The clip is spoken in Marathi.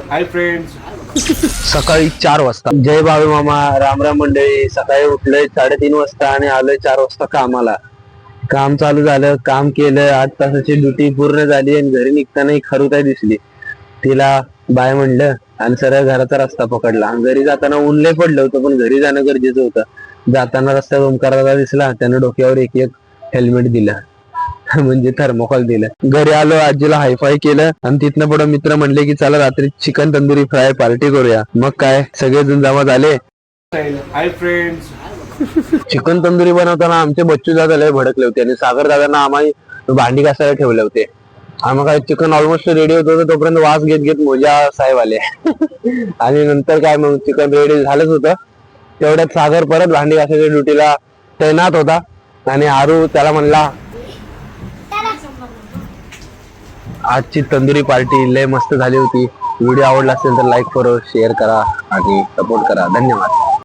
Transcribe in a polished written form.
Hi friends. सकाळी 4 वाजता. जय बाबू मामा, रामराम मंडळी. सकाळी उठलोय 3:30 वाजता आणि आलोय 4 वाजता कामाला. काम चालू झालं, काम केलं. 8 तासाची ड्युटी पूर्ण झाली आणि घरी निघताना एक खरुताई दिसली. तिला बाय म्हणलं आणि सरळ घराचा रस्ता पकडला. घरी जाताना ऊन लय पडलं होतं, पण घरी जाणं गरजेचं होतं. जाताना रस्त्यात ओमकाराला दिसला, त्यानं डोक्यावर एक हेल्मेट दिलं म्हणजे थर्मोकॉल दिलं. घरी आलो, आजीला हायफाय केलं आणि तिथनं पुढे मित्र म्हणले की चला रात्री चिकन तंदुरी फ्राय पार्टी करूया. मग काय सगळेजण जमा झाले. Hi friends. चिकन तंदुरी बनवताना आमचे बच्चू दादा लय भडकले होते आणि सागर दादांना आम्हाला भांडी घासायला ठेवले होते. आम्हाला काय चिकन ऑलमोस्ट रेडी होत होतं, तोपर्यंत वास घेत घेत मोजा साहेब आले आणि नंतर काय मग चिकन रेडी झालंच होतं. तेवढ्यात सागर परत भांडी घासायच्या ड्युटीला तैनात होता आणि आरू त्याला म्हणला आजची तंदुरी पार्टी लय मस्त झाली होती. व्हिडिओ आवडला असेल तर लाईक करा, शेअर करा आणि सपोर्ट करा. धन्यवाद.